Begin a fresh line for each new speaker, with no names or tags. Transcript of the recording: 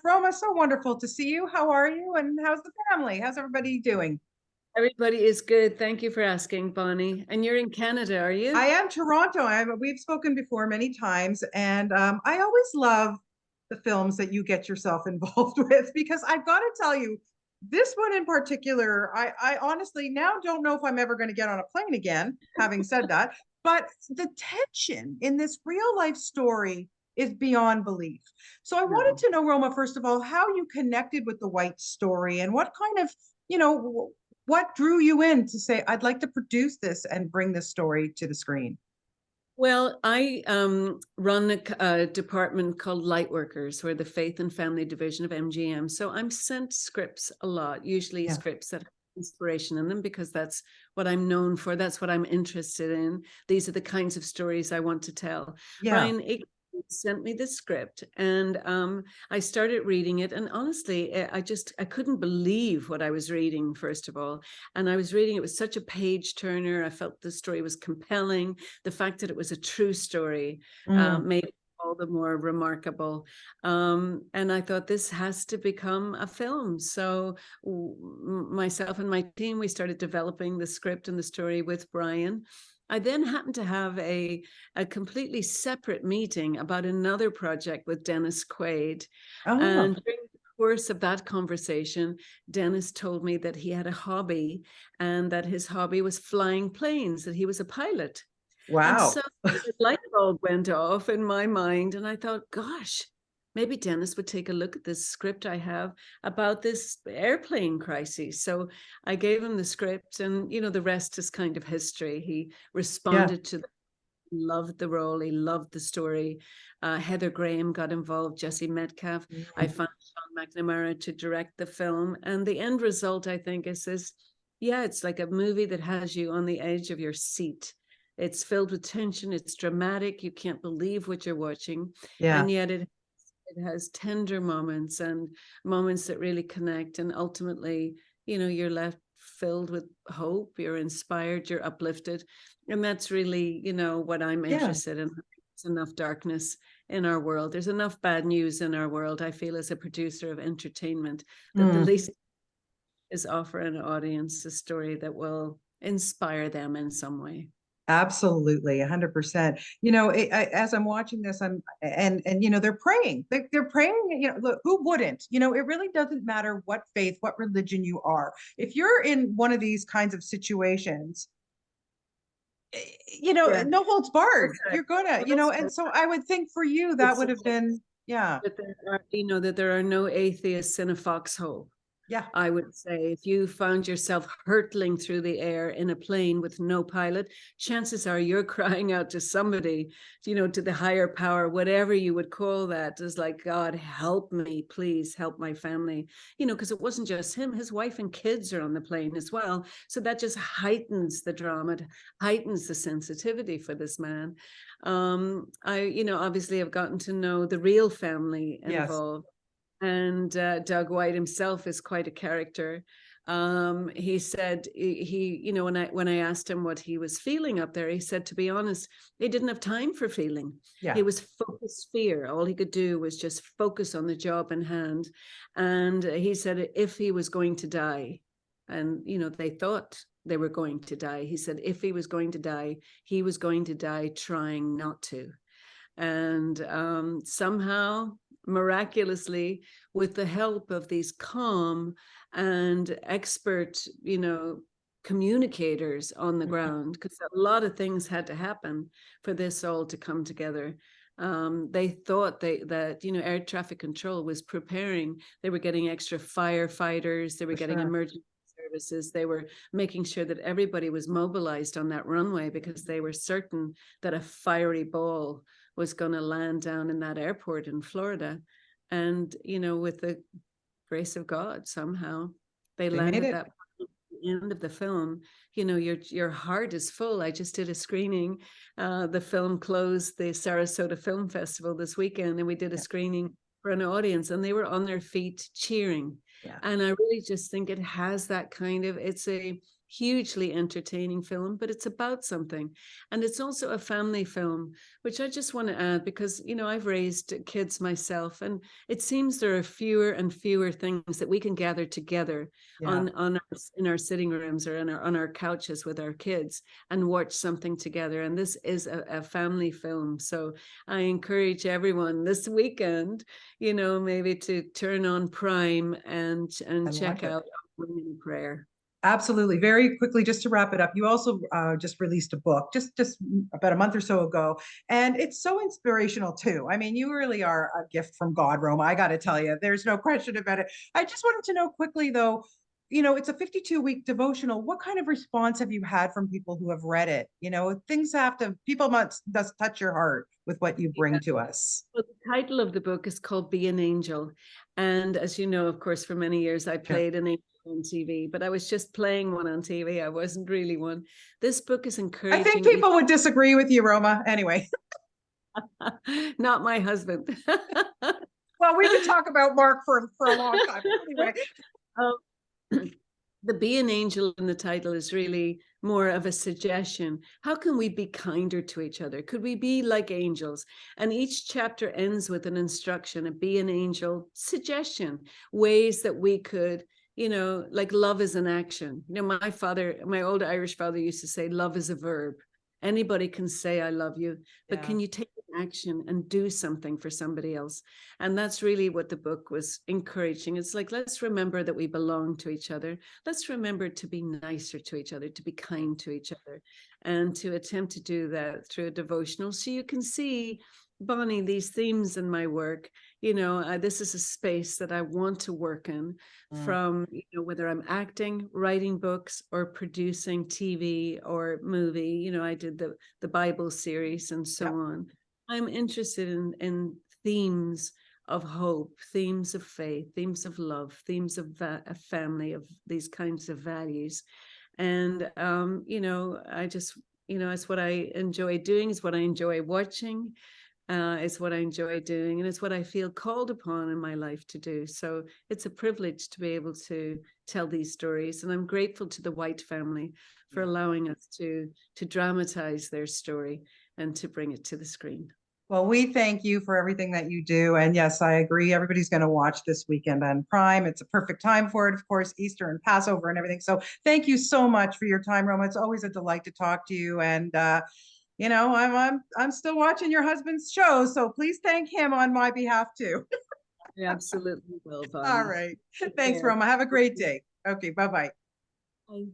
Roma, so wonderful to see you. How are you? And how's the family? How's everybody doing?
Everybody is good. Thank you for asking, Bonnie. And you're in Canada, are you?
I am Toronto. We've spoken before many times, and I always love the films that you get yourself involved with because I've got to tell you, this one in particular, I honestly now don't know if I'm ever going to get on a plane again, having said that, but the tension in this real life story is beyond belief. So I wanted
No.
to know, Roma, first of all, how you connected with the White story and what kind of, you know, what drew you in to say, I'd like to produce this and bring this story to the screen?
Well, I run a department called Lightworkers. We're the Faith and Family Division of MGM. So I'm sent scripts a lot, usually
Yeah.
scripts that have inspiration in them because that's what I'm known for. That's what I'm interested in. These are the kinds of stories I want to tell.
Yeah.
Brian sent me the script and I started reading it, and honestly I couldn't believe what I was reading. First of all, and I was reading, it was such a page turner. I felt the story was compelling. The fact that it was a true story
Mm.
made it all the more remarkable. And I thought this has to become a film. So myself and my team, we started developing the script and the story with Brian. I then happened to have a completely separate meeting about another project with Dennis Quaid.
Oh,
And during the course of that conversation, Dennis told me that he had a hobby and that his hobby was flying planes, that he was a pilot. And
wow.
so the light bulb went off in my mind, and I thought, gosh, maybe Dennis would take a look at this script I have about this airplane crisis. So I gave him the script, and the rest is kind of history. He
Yeah.
responded to loved the role. He loved the story. Heather Graham got involved, Jesse Metcalf. I
Mm.
found Sean McNamara to direct the film. And the end result, I think, is this, yeah, it's like a movie that has you on the edge of your seat. It's filled with tension. It's dramatic. You can't believe what you're watching.
Yeah.
And yet it has tender moments and moments that really connect. And ultimately, you're left filled with hope. You're inspired. You're uplifted. And that's really, what I'm
Yeah.
interested in. There's enough darkness in our world. There's enough bad news in our world. I feel, as a producer of entertainment, that the
Mm.
least is offer an audience a story that will inspire them in some way.
Absolutely, 100%. As I'm watching this, and they're praying. They're praying. Look, who wouldn't? It really doesn't matter what faith, what religion you are. If you're in one of these kinds of situations,
Yeah.
no holds barred.
Well said.
You're gonna,
Well
and
said.
so I would think for you that
It's
would have been, yeah,
that there are, that there are no atheists in a foxhole.
yeah,
I would say if you found yourself hurtling through the air in a plane with no pilot, chances are you're crying out to somebody, to the higher power, whatever you would call that, is like, God, help me, please help my family. Because it wasn't just him, his wife and kids are on the plane as well. So that just heightens the drama, it heightens the sensitivity for this man. Obviously I've gotten to know the real family
yes,
involved, and Doug White himself is quite a character. He said when I asked him what he was feeling up there, he said, to be honest, he didn't have time for feeling. He
yeah,
was focused fear. All he could do was just focus on the job in hand. And he said if he was going to die, and they thought they were going to die, he said if he was going to die, he was going to die trying not to. And somehow, miraculously, with the help of these calm and expert, communicators on the
mhm,
ground, because a lot of things had to happen for this all to come together. They thought that air traffic control was preparing. They were getting extra firefighters. They were
for
getting
sure.
emergency services. They were making sure that everybody was mobilized on that runway because they were certain that a fiery ball was going to land down in that airport in Florida. And, with the grace of God, somehow they
They made
landed
it.
that at the end of the film. Your heart is full. I just did a screening. The film closed the Sarasota Film Festival this weekend, and we did a
Yeah,
screening for an audience, and they were on their feet cheering.
yeah,
And I really just think it has that kind of, it's a hugely entertaining film, but it's about something. And it's also a family film, which I just want to add because, you know, I've raised kids myself, and it seems there are fewer and fewer things that we can gather together
Yeah.
in our sitting rooms or on our couches with our kids and watch something together. And this is a family film. So I encourage everyone this weekend, you know, maybe to turn on Prime and
I
check
like it.
out Women in Prayer.
Absolutely. Very quickly, just to wrap it up, you also just released a book just about a month or so ago, and it's so inspirational too. I mean, you really are a gift from God, Roma. I got to tell you, there's no question about it. I just wanted to know quickly, though, you know, it's a 52-week devotional. What kind of response have you had from people who have read it? You know, things have to, people must touch your heart with what you bring to us.
Well, the title of the book is called Be an Angel. And as you know, of course, for many years, I
Yeah.
played an angel on TV, but I was just playing one on TV. I wasn't really one. This book is
I think
encouraging.
people would disagree with you, Roma. Anyway,
Not my husband.
well, we could talk about Mark for a long time. Anyway.
The Be an Angel in the title is really more of a suggestion. How can we be kinder to each other? Could we be like angels? And each chapter ends with an instruction, a Be an Angel suggestion, ways that we could, you know, like love is an action. You know, my old Irish father used to say, love is a verb. Anybody can say, I love you, but can you take action and do something for somebody else? And that's really what the book was encouraging. It's like, let's remember that we belong to each other. Let's remember to be nicer to each other, to be kind to each other, and to attempt to do that through a devotional. So you can see, Bonnie, these themes in my work. You know, this is a space that I want to work in, from, you know, whether I'm acting, writing books, or producing TV or movie. You know, I did the Bible series and so on. I'm interested in themes of hope, themes of faith, themes of love, themes of a family, of these kinds of values. And, you know, I just, you know, it's what I enjoy doing, it's what I enjoy watching. It's what I enjoy doing, and it's what I feel called upon in my life to do. So it's a privilege to be able to tell these stories, and I'm grateful to the White family for allowing us to dramatize their story and to bring it to the screen.
Well, we thank you for everything that you do. And yes, I agree. Everybody's going to watch this weekend on Prime. It's a perfect time for it, of course, Easter and Passover and everything. So thank you so much for your time, Roma. It's always a delight to talk to you. And you know, I'm still watching your husband's show, so please thank him on my behalf too.
I absolutely will, Bonnie.
All right. Thanks, Roma. Have a great day. Okay, bye-bye.
Bye.